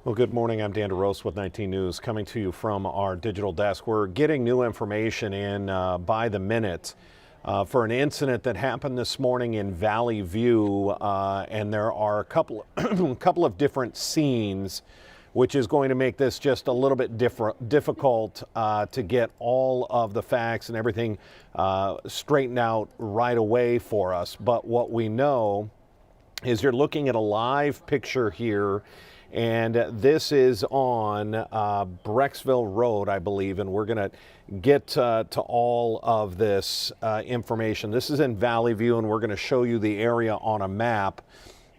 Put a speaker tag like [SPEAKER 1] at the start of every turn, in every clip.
[SPEAKER 1] Well, good morning. I'm Dan DeRose with 19 News, coming to you from our digital desk. We're getting new information in by the minute for an incident that happened this morning in Valley View, and there are a couple of different scenes, which is going to make this just a little bit difficult to get all of the facts and everything straightened out right away for us. But what we know is you're looking at a live picture here, and this is on Brecksville Road, I believe, and we're going to get to all of this information. This is in Valley View, and we're going to show you the area on a map.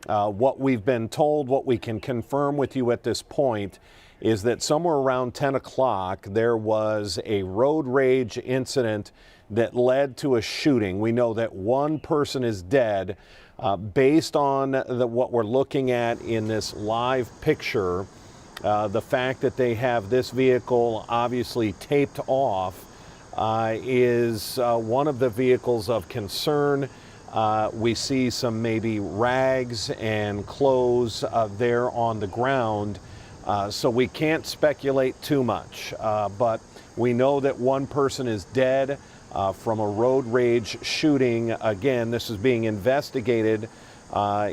[SPEAKER 1] What we've been told, what we can confirm with you at this point, is that somewhere around 10 o'clock there was a road rage incident that led to a shooting. We know that one person is dead. Based on what we're looking at in this live picture, the fact that they have this vehicle obviously taped off is one of the vehicles of concern. We see some maybe rags and clothes there on the ground, so we can't speculate too much, but we know that one person is dead from a road rage shooting. Again, this is being investigated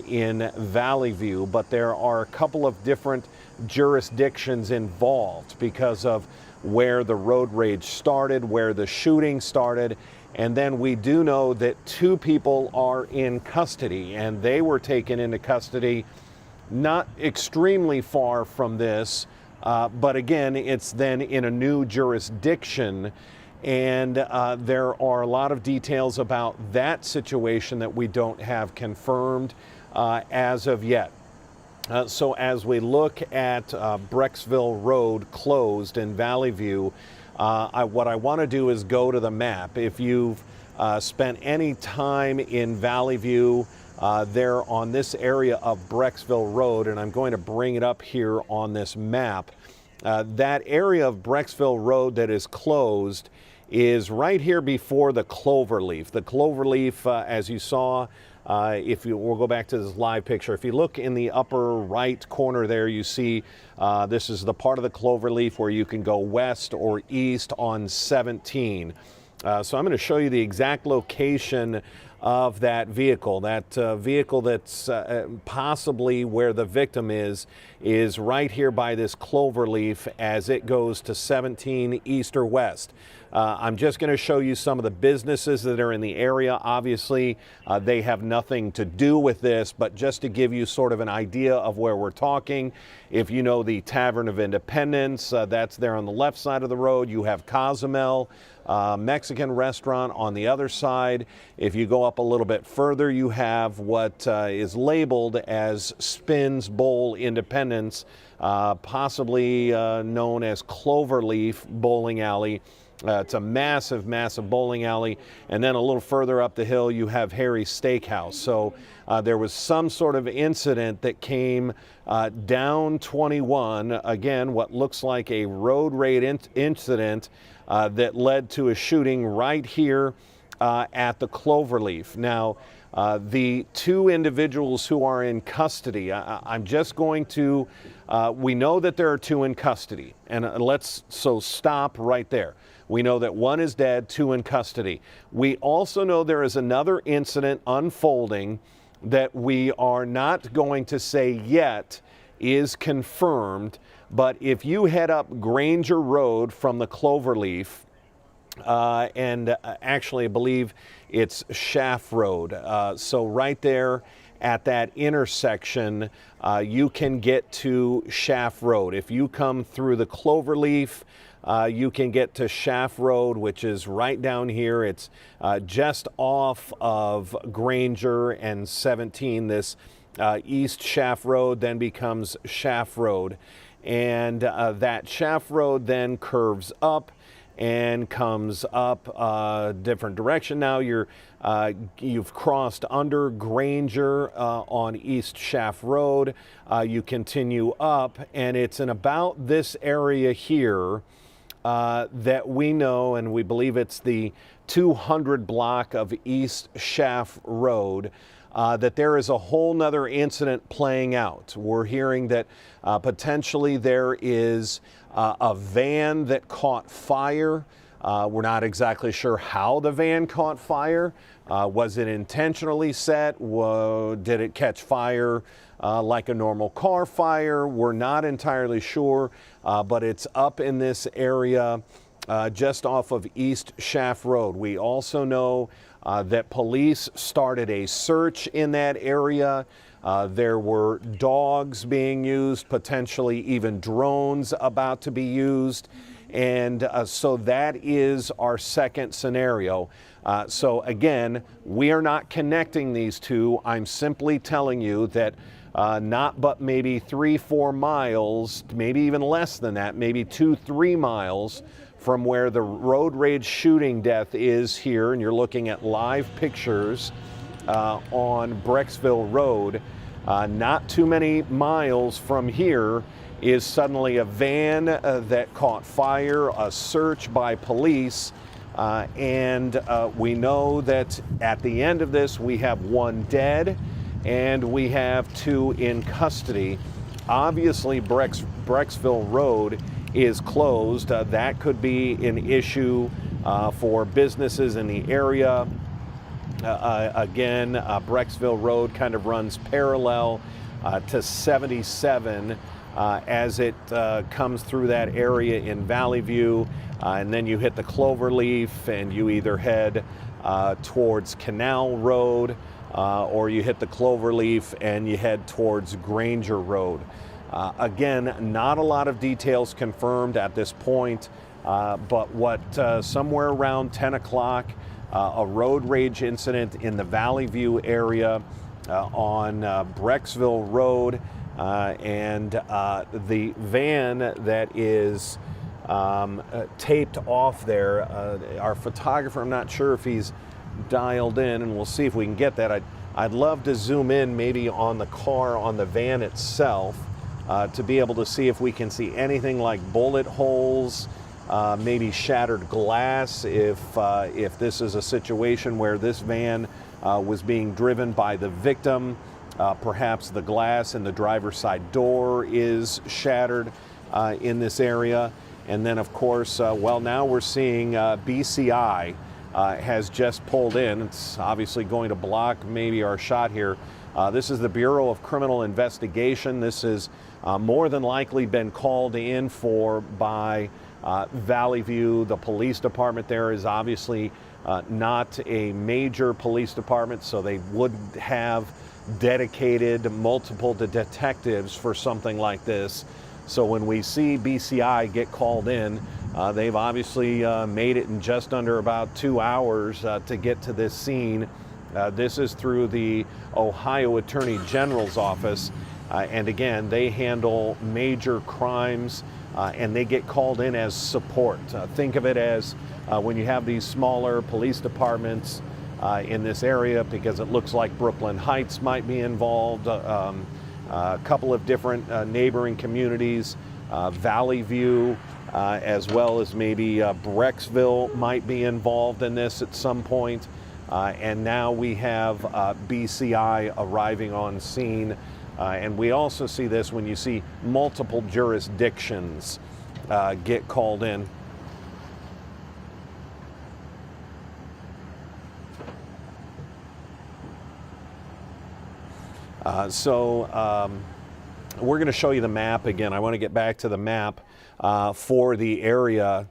[SPEAKER 1] in Valley View, but there are a couple of different jurisdictions involved because of where the road rage started, where the shooting started, and then we do know that two people are in custody, and they were taken into custody not extremely far from this, but again, it's then in a new jurisdiction. And there are a lot of details about that situation that we don't have confirmed as of yet. So as we look at Brecksville Road closed in Valley View, what I want to do is go to the map. If you've spent any time in Valley View, there on this area of Brecksville Road, and I'm going to bring it up here on this map, that area of Brecksville Road that is closed is right here before the Cloverleaf. The Cloverleaf, as you saw, we'll go back to this live picture. If you look in the upper right corner there, you see this is the part of the Cloverleaf where you can go west or east on 17. So I'm going to show you the exact location of that vehicle. That vehicle that's possibly where the victim is right here by this Cloverleaf as it goes to 17 east or west. I'm just going to show you some of the businesses that are in the area. Obviously, they have nothing to do with this, but just to give you sort of an idea of where we're talking. If you know the Tavern of Independence, that's there on the left side of the road. You have Cozumel, Mexican restaurant on the other side. If you go up a little bit further, you have what is labeled as Spins Bowl Independence, possibly known as Cloverleaf Bowling Alley. It's a massive, massive bowling alley. And then a little further up the hill, you have Harry's Steakhouse. So there was some sort of incident that came down 21, again, what looks like a road rage incident that led to a shooting right here at the Cloverleaf. Now, the two individuals who are in custody, I'm just going to, we know that there are two in custody, and so stop right there. We know that one is dead, two in custody. We also know there is another incident unfolding that we are not going to say yet is confirmed, but if you head up Granger Road from the Cloverleaf, and actually I believe it's Shaft Road, so right there at that intersection, you can get to Shaft Road. If you come through the Cloverleaf, you can get to Shaft Road, which is right down here. It's just off of Granger and 17. This East Shaft Road then becomes Shaft Road. And that Shaft Road then curves up and comes up a different direction. Now you've crossed under Granger on East Shaft Road. You continue up, and it's in about this area here that we know, and we believe it's the 200 block of East Shaft Road. that there is a whole nother incident playing out. We're hearing that potentially there is a van that caught fire. We're not exactly sure how the van caught fire. Was it intentionally set? Did it catch fire like a normal car fire? We're not entirely sure, but it's up in this area just off of East Shaft Road. We also know that police started a search in that area. There were dogs being used, potentially even drones about to be used. And so that is our second scenario. So again, we are not connecting these two. I'm simply telling you that not but maybe 3-4 miles, maybe even less than that, maybe 2-3 miles from where the road rage shooting death is here, and you're looking at live pictures on Brecksville Road. Not too many miles from here is suddenly a van that caught fire, a search by police, and we know that at the end of this we have 1 dead and we have 2 in custody. Obviously Brecksville Road is closed. That could be an issue for businesses in the area. Again, Brecksville Road kind of runs parallel to 77 as it comes through that area in Valley View, and then you hit the Cloverleaf and you either head towards Canal Road or you hit the Cloverleaf and you head towards Granger Road. Again, not a lot of details confirmed at this point, but what somewhere around 10 o'clock, a road rage incident in the Valley View area on Brecksville Road, and the van that is taped off there, our photographer, I'm not sure if he's dialed in, and we'll see if we can get that. I'd love to zoom in maybe on the car, on the van itself, to be able to see if we can see anything like bullet holes, maybe shattered glass, if this is a situation where this van was being driven by the victim. Perhaps the glass in the driver's side door is shattered in this area. And then of course, well, now we're seeing BCI has just pulled in. It's obviously going to block maybe our shot here. This is the Bureau of Criminal Investigation. This has more than likely been called in for by Valley View. The police department there is obviously not a major police department, so they wouldn't have dedicated multiple detectives for something like this. So when we see BCI get called in, they've obviously made it in just under about 2 hours to get to this scene. This is through the Ohio Attorney General's office. And again, they handle major crimes and they get called in as support. Think of it as when you have these smaller police departments in this area, because it looks like Brooklyn Heights might be involved, a couple of different neighboring communities, Valley View, as well as maybe Brecksville might be involved in this at some point. And now we have BCI arriving on scene. And we also see this when you see multiple jurisdictions get called in. We're going to show you the map again. I want to get back to the map for the area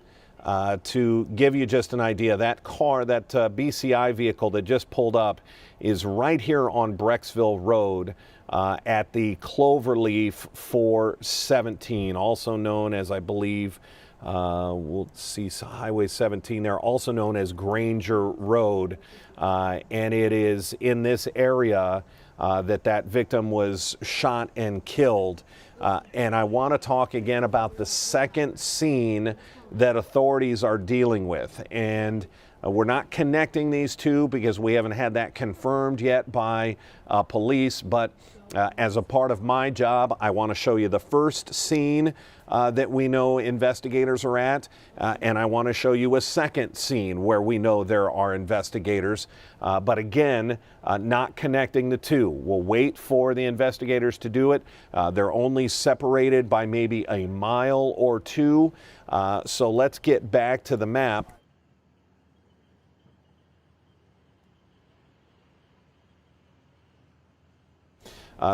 [SPEAKER 1] to give you just an idea. That car, that BCI vehicle that just pulled up, is right here on Brecksville Road at the Cloverleaf 417, also known as, I believe, we'll see Highway 17 there, also known as Granger Road. And it is in this area that victim was shot and killed. And I want to talk again about the second scene that authorities are dealing with. And We're not connecting these two because we haven't had that confirmed yet by police, but as a part of my job, I want to show you the first scene that we know investigators are at, and I want to show you a second scene where we know there are investigators, but again, not connecting the two. We'll wait for the investigators to do it. They're only separated by maybe a mile or two, so let's get back to the map.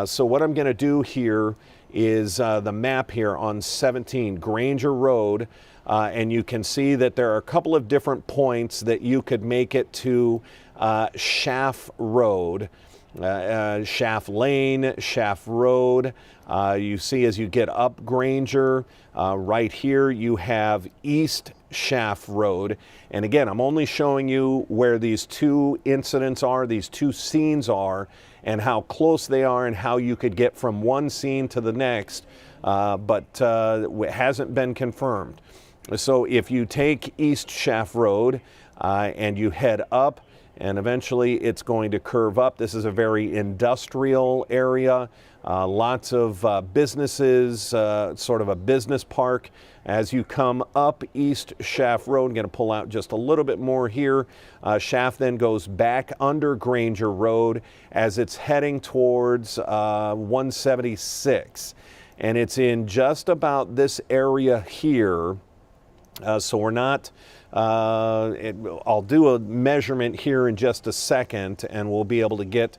[SPEAKER 1] So what I'm going to do here is the map here on 17 Granger Road, and you can see that there are a couple of different points that you could make it to Schaff Road, Schaff Lane, Schaff Road. You see as you get up Granger, right here you have East Schaff Road. And again, I'm only showing you where these two incidents are, these two scenes are, and how close they are and how you could get from one scene to the next, but it hasn't been confirmed. So if you take East Schaff Road and you head up, and eventually it's going to curve up. This is a very industrial area, lots of businesses, sort of a business park. As you come up East Schaff Road, I'm going to pull out just a little bit more here. Schaff then goes back under Granger Road as it's heading towards 176. And it's in just about this area here. So we're not, I'll do a measurement here in just a second, and we'll be able to get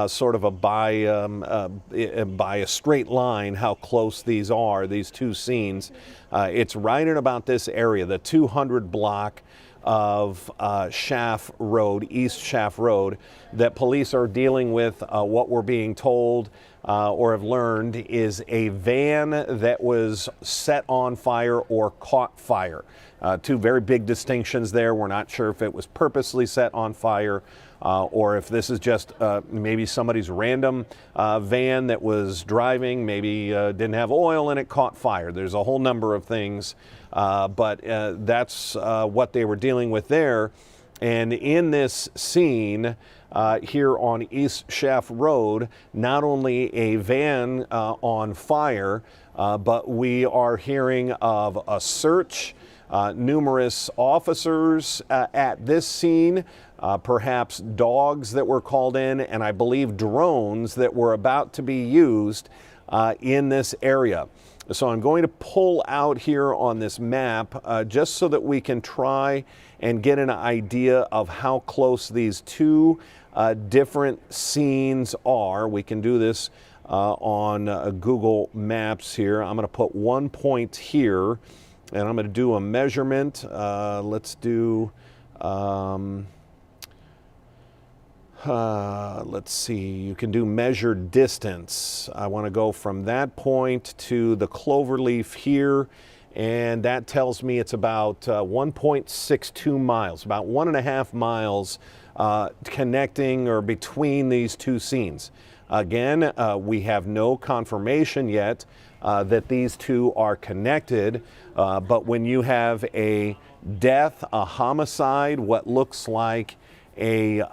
[SPEAKER 1] sort of by a straight line how close these are, these two scenes. It's right in about this area, the 200 block of Schaff Road, East Schaff Road, that police are dealing with. What we're being told or have learned is a van that was set on fire or caught fire. Two very big distinctions there. We're not sure if it was purposely set on fire or if this is just maybe somebody's random van that was driving, maybe didn't have oil and it caught fire. There's a whole number of things, but that's what they were dealing with there. And in this scene here on East Schaff Road, not only a van on fire, but we are hearing of a search, numerous officers at this scene, perhaps dogs that were called in, and I believe drones that were about to be used in this area. So I'm going to pull out here on this map just so that we can try and get an idea of how close these two different scenes are. We can do this on Google Maps here. I'm going to put 1 point here, and I'm going to do a measurement. Let's do, let's see, you can do measured distance. I want to go from that point to the cloverleaf here, and that tells me it's about 1.62 miles, about 1.5 miles connecting or between these two scenes. Again, we have no confirmation yet that these two are connected, but when you have a death, a homicide, what looks like a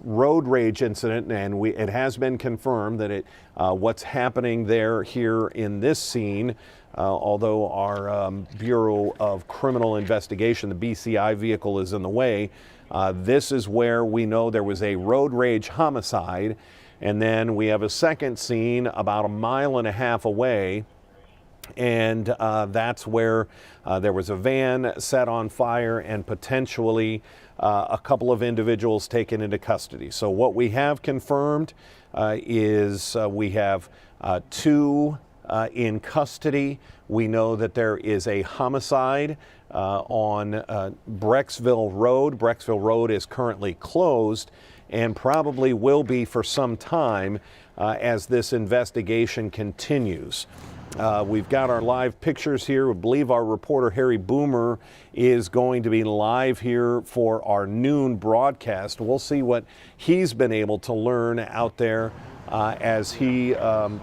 [SPEAKER 1] road rage incident, and it has been confirmed that what's happening there here in this scene, although our Bureau of Criminal Investigation, the BCI vehicle, is in the way, this is where we know there was a road rage homicide. And then we have a second scene about 1.5 miles away, and that's where there was a van set on fire and potentially a couple of individuals taken into custody. So what we have confirmed is we have two in custody. We know that there is a homicide on Brecksville Road. Brecksville Road is currently closed and probably will be for some time as this investigation continues. We've got our live pictures here. We believe our reporter Harry Boomer is going to be live here for our noon broadcast. We'll see what he's been able to learn out there as he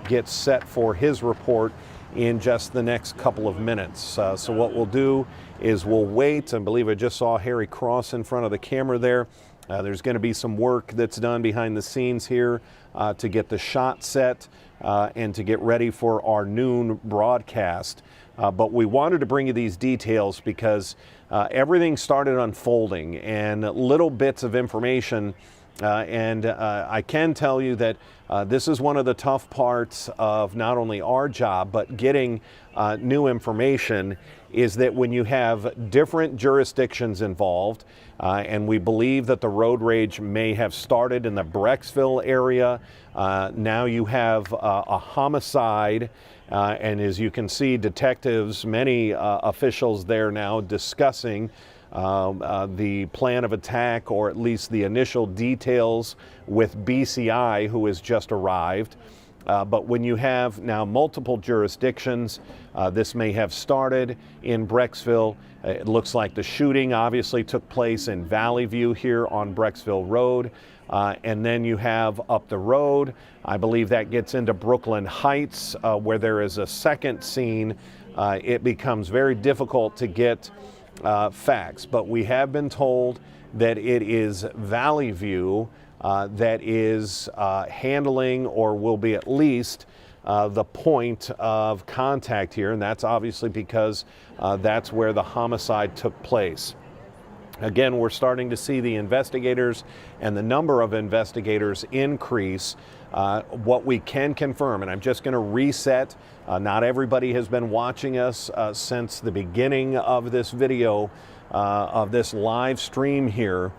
[SPEAKER 1] gets set for his report in just the next couple of minutes. So what we'll do is we'll wait. I believe I just saw Harry cross in front of the camera there. There's going to be some work that's done behind the scenes here to get the shot set and to get ready for our noon broadcast. But we wanted to bring you these details because everything started unfolding and little bits of information. I can tell you that this is one of the tough parts of not only our job, but getting new information, is that when you have different jurisdictions involved, and we believe that the road rage may have started in the Brecksville area. Now you have a homicide, and as you can see, detectives, many officials there now discussing the plan of attack, or at least the initial details, with BCI, who has just arrived. But when you have now multiple jurisdictions, this may have started in Brecksville. It looks like the shooting obviously took place in Valley View here on Brecksville Road. And then you have up the road, I believe that gets into Brooklyn Heights, where there is a second scene. It becomes very difficult to get facts, but we have been told that it is Valley View that is handling, or will be at least, the point of contact here, and that's obviously because that's where the homicide took place. Again, we're starting to see the investigators and the number of investigators increase. What we can confirm, and I'm just going to reset, not everybody has been watching us since the beginning of this video, of this live stream here.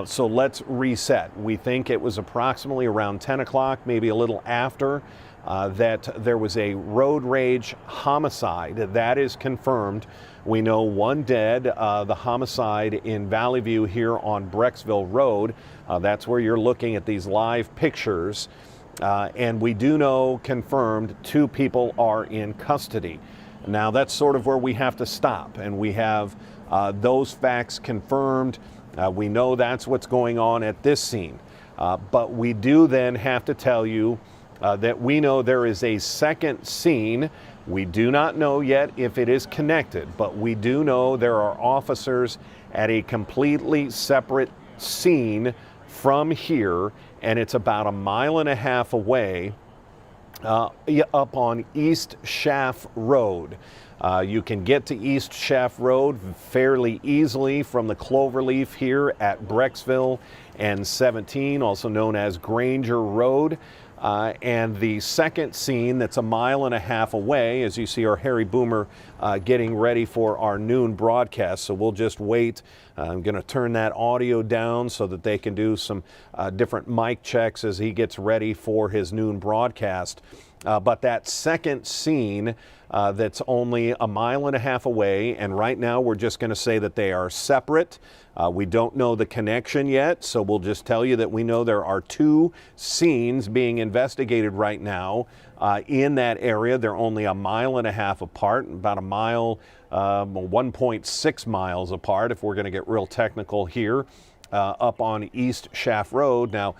[SPEAKER 1] So let's reset. We think it was approximately around 10 o'clock, maybe a little after, that there was a road rage homicide. That is confirmed. We know one dead, the homicide in Valley View here on Brecksville Road. That's where you're looking at these live pictures. And we do know, confirmed, 2 people are in custody. Now that's sort of where we have to stop, and we have those facts confirmed. We know that's what's going on at this scene. But we do then have to tell you that we know there is a second scene. We do not know yet if it is connected, but we do know there are officers at a completely separate scene from here, and it's about 1.5 miles away, up on East Shaft Road. You can get to East Shaft Road fairly easily from the Cloverleaf here at Brecksville and 17, also known as Granger Road. And the second scene that's 1.5 miles away, as you see our Harry Boomer getting ready for our noon broadcast. So we'll just wait. I'm going to turn that audio down so that they can do some different mic checks as he gets ready for his noon broadcast. But that second scene that's only 1.5 miles away, and right now we're just going to say that they are separate. We don't know the connection yet, so we'll just tell you that we know there are 2 scenes being investigated right now in that area. They're only 1.5 miles apart, about 1.6 miles apart if we're going to get real technical here. Up on East Shaft Road. Now,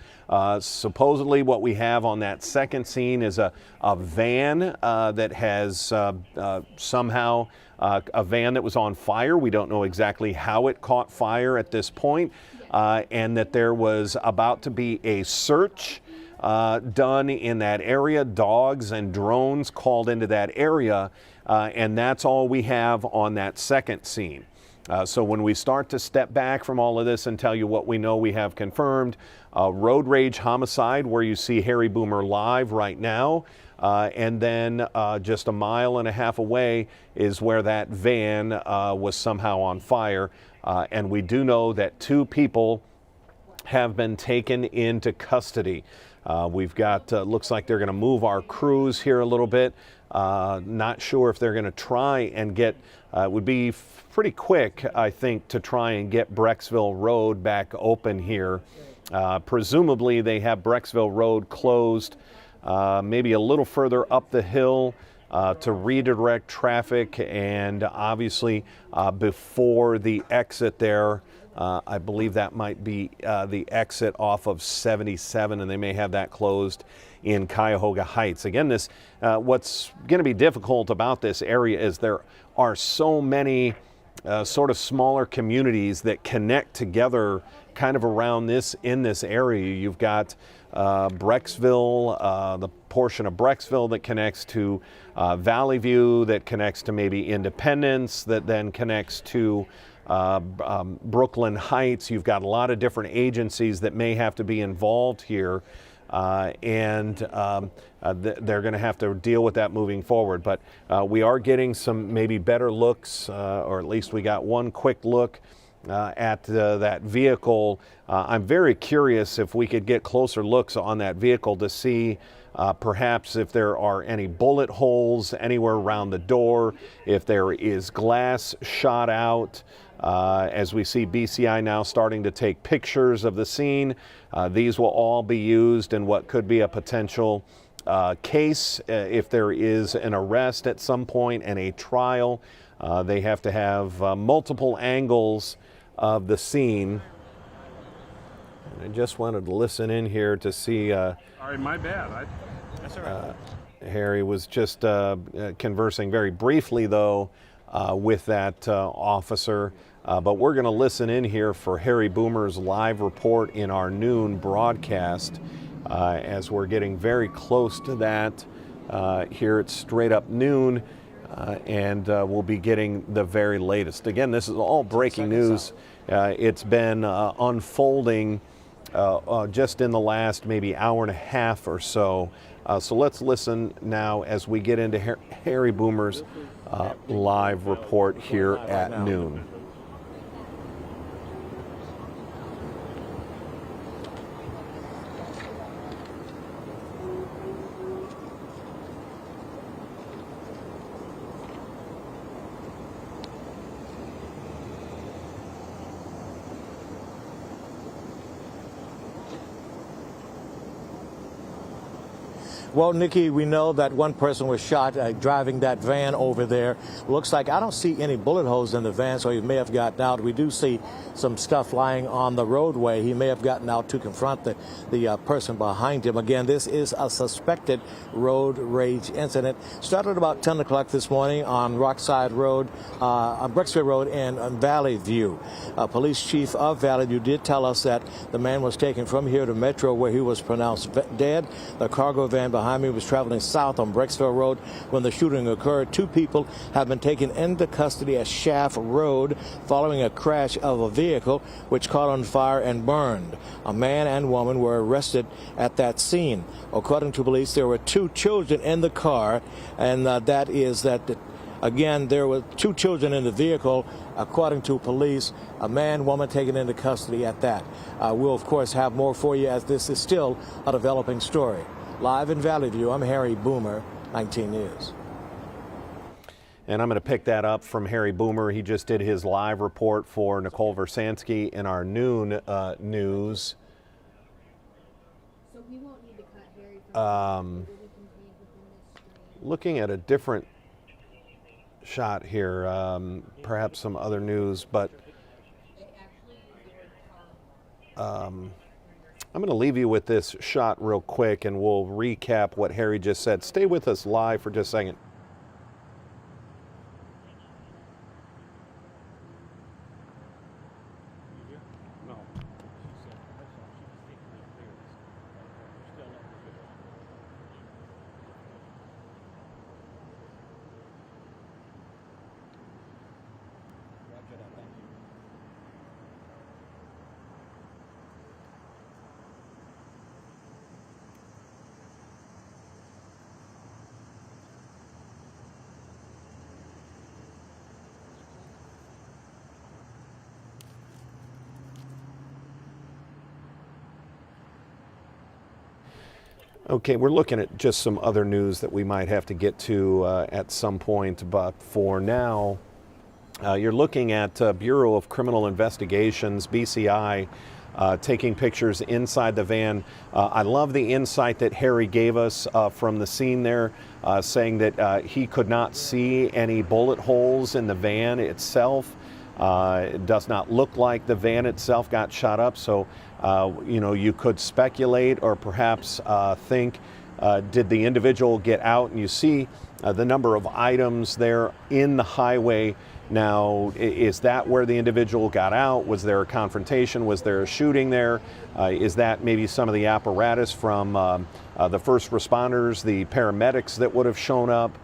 [SPEAKER 1] supposedly what we have on that second scene is a van that has somehow a van that was on fire. We don't know exactly how it caught fire at this point, and that there was about to be a search done in that area, dogs and drones called into that area, and that's all we have on that second scene. So when we start to step back from all of this and tell you what we know we have confirmed, road rage homicide, where you see Harry Boomer live right now, and then just 1.5 miles away is where that van was somehow on fire. And we do know that 2 people have been taken into custody. We've got, looks like they're going to move our crews here a little bit. Not sure if they're going to try and get, it would be pretty quick, I think, to try and get Brecksville Road back open here. Presumably they have Brecksville Road closed maybe a little further up the hill to redirect traffic, and obviously before the exit there I believe that might be the exit off of 77, and they may have that closed in Cuyahoga Heights. Again, what's going to be difficult about this area is there are so many sort of smaller communities that connect together kind of around in this area. You've got Brecksville, the portion of Brecksville that connects to Valley View, that connects to maybe Independence, that then connects to Brooklyn Heights. You've got a lot of different agencies that may have to be involved here, and they're going to have to deal with that moving forward. But we are getting some maybe better looks, or at least we got one quick look at that vehicle. I'm very curious if we could get closer looks on that vehicle to see perhaps if there are any bullet holes anywhere around the door, if there is glass shot out. As we see BCI now starting to take pictures of the scene, these will all be used in what could be a potential case if there is an arrest at some point and a trial. They have to have multiple angles of the scene. And I just wanted to listen in here to see.
[SPEAKER 2] All right, my bad. That's all right.
[SPEAKER 1] Harry was just conversing very briefly, though, with that officer. But we're going to listen in here for Harry Boomer's live report in our noon broadcast as we're getting very close to that. Here it's straight up noon, and we'll be getting the very latest. Again, this is all breaking news. It's been unfolding just in the last maybe hour and a half or so. So let's listen now as we get into Harry Boomer's live report here at noon.
[SPEAKER 3] Well, Nikki, we know that one person was shot driving that van over there. Looks like I don't see any bullet holes in the van, so he may have gotten out. We do see some stuff lying on the roadway. He may have gotten out to confront the person behind him. Again, this is a suspected road rage incident. Started about 10 o'clock this morning on Rockside Road, on Brecksville Road in Valley View. Police chief of Valley View did tell us that the man was taken from here to Metro, where he was pronounced dead. The cargo van behind me was traveling south on Brecksville Road when the shooting occurred. Two people have been taken into custody at Shaft Road following a crash of a vehicle which caught on fire and burned. A man and woman were arrested at that scene. According to police, there were two children in the car, and again, there were two children in the vehicle. According to police, a man, woman taken into custody at that. We'll, of course, have more for you as this is still a developing story. Live in Valley View, I'm Harry Boomer, 19 News.
[SPEAKER 1] And I'm going to pick that up from Harry Boomer. He just did his live report for Nicole Versansky in our noon news.
[SPEAKER 4] So we won't need to cut Harry from
[SPEAKER 1] looking at a different shot here, perhaps some other news, but I'm going to leave you with this shot real quick, and we'll recap what Harry just said. Stay with us live for just a second. Okay, we're looking at just some other news that we might have to get to at some point, but for now, you're looking at Bureau of Criminal Investigations, BCI, taking pictures inside the van. I love the insight that Harry gave us from the scene there, saying that he could not see any bullet holes in the van itself. It does not look like the van itself got shot up, so you could speculate or perhaps think, did the individual get out? And you see the number of items there in the highway. Now, is that where the individual got out? Was there a confrontation? Was there a shooting there? Is that maybe some of the apparatus from the first responders, the paramedics that would have shown up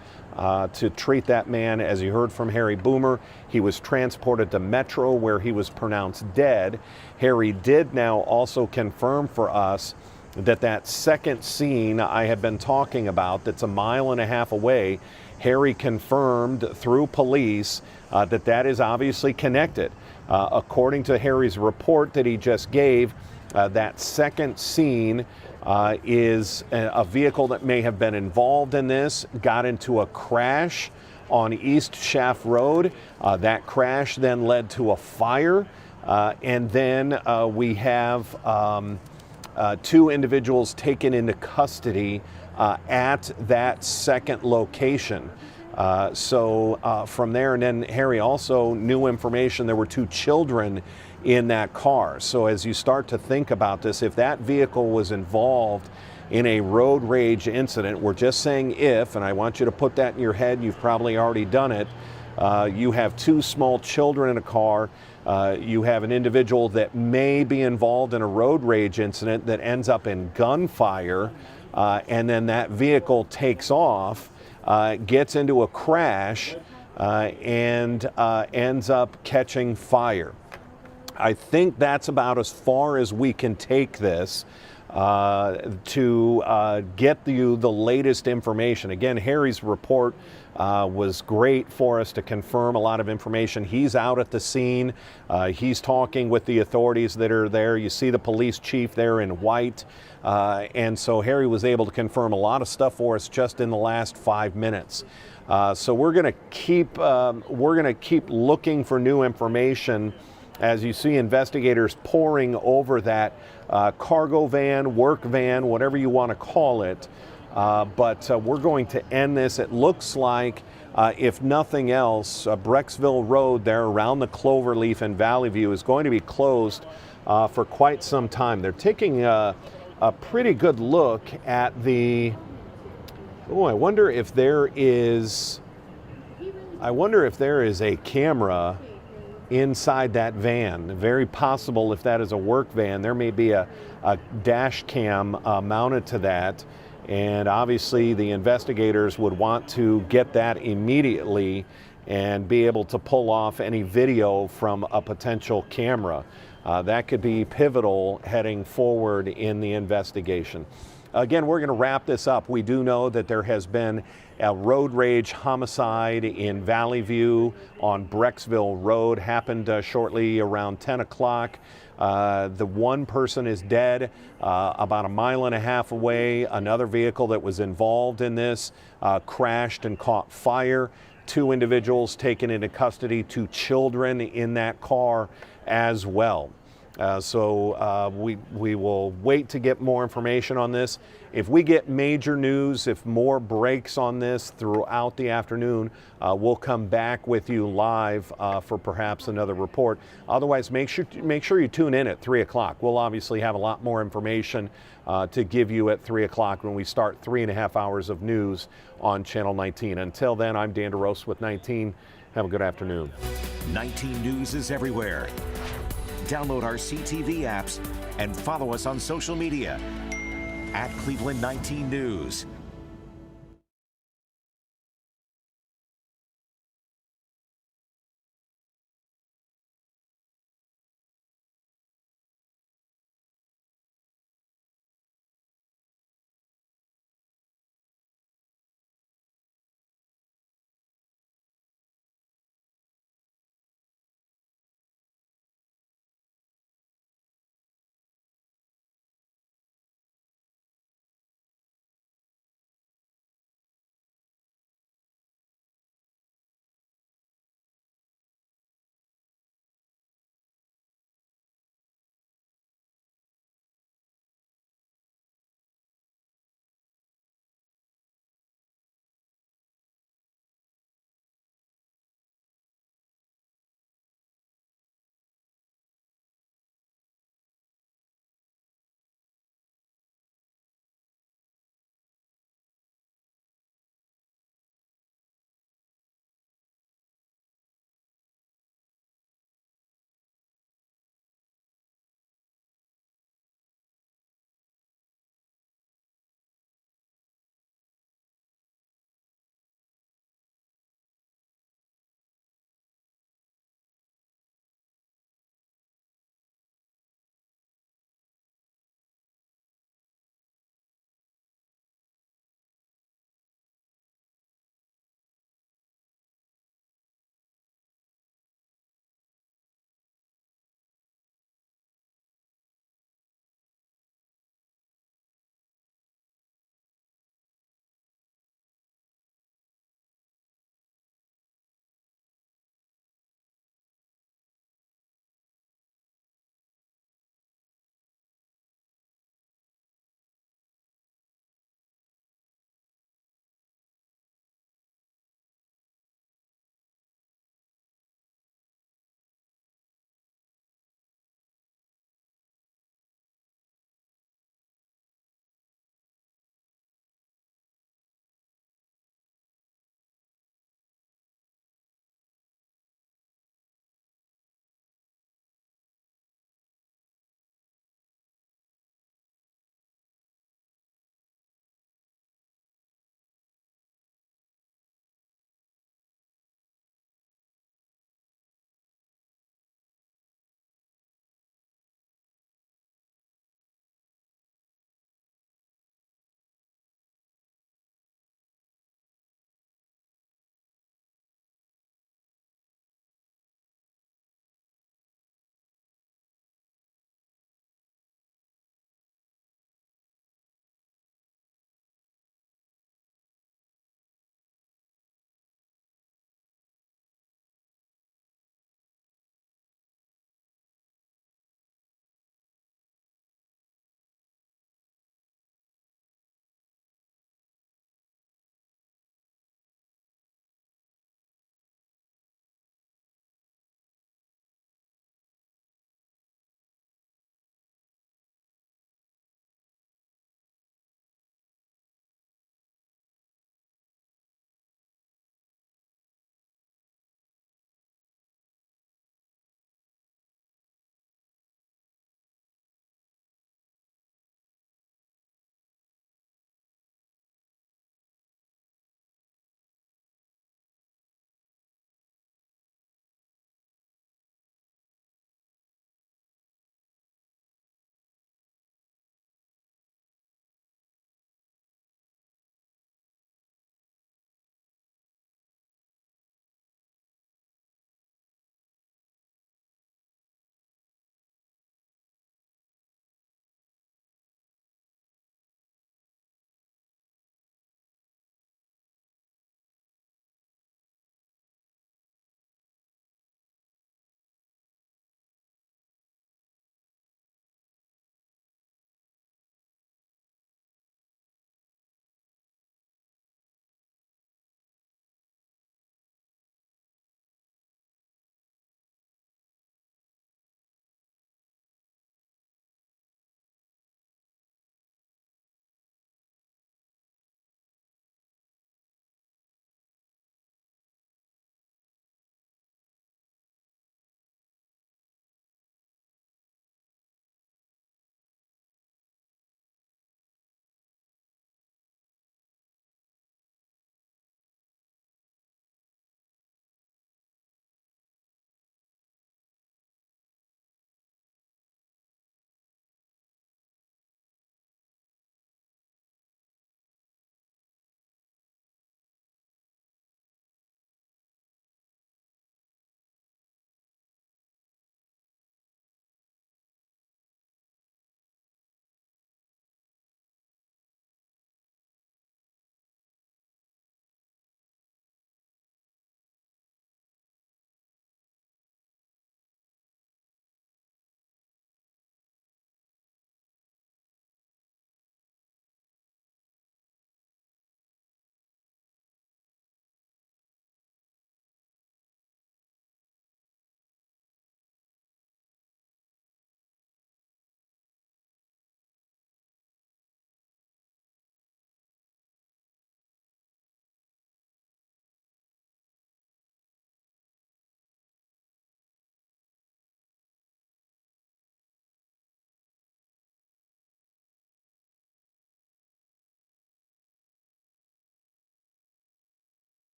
[SPEAKER 1] to treat that man? As you heard from Harry Boomer, he was transported to Metro where he was pronounced dead. Harry did now also confirm for us that second scene I have been talking about that's 1.5 miles away, Harry confirmed through police that is obviously connected. According to Harry's report that he just gave, that second scene is a vehicle that may have been involved in this, got into a crash on East Shaft Road. That crash then led to a fire, and then we have 2 individuals taken into custody at that second location. So from there, and then Harry also new information, there were 2 children in that car. So as you start to think about this, if that vehicle was involved in a road rage incident, we're just saying if, and I want you to put that in your head, you've probably already done it. You have 2 small children in a car. You have an individual that may be involved in a road rage incident that ends up in gunfire, and then that vehicle takes off, gets into a crash, and ends up catching fire. I think that's about as far as we can take this to get you the latest information. Again, Harry's report was great for us to confirm a lot of information. He's out at the scene. He's talking with the authorities that are there. You see the police chief there in white. And so Harry was able to confirm a lot of stuff for us just in the last 5 minutes. So we're going to keep looking for new information as you see investigators pouring over that cargo van, work van, whatever you want to call it. But we're going to end this. It looks like, if nothing else, Brecksville Road there around the Cloverleaf and Valley View is going to be closed for quite some time. They're taking a pretty good look at the, I wonder if there is a camera inside that van. Very possible if that is a work van. There may be a dash cam mounted to that. And obviously the investigators would want to get that immediately and be able to pull off any video from a potential camera. That could be pivotal heading forward in the investigation. Again, we're going to wrap this up. We do know that there has been a road rage homicide in Valley View on Brecksville Road. Happened shortly around 10 o'clock. The one person is dead about 1.5 miles away. Another vehicle that was involved in this crashed and caught fire. 2 individuals taken into custody, 2 children in that car as well. So we will wait to get more information on this. If we get major news, if more breaks on this throughout the afternoon, we'll come back with you live for perhaps another report. Otherwise, make sure you tune in at 3 o'clock. We'll obviously have a lot more information to give you at 3 o'clock when we start 3.5 hours of news on Channel 19. Until then, I'm Dan DeRose with 19. Have a good afternoon.
[SPEAKER 5] 19 News is everywhere. Download our CTV apps and follow us on social media at Cleveland 19 News.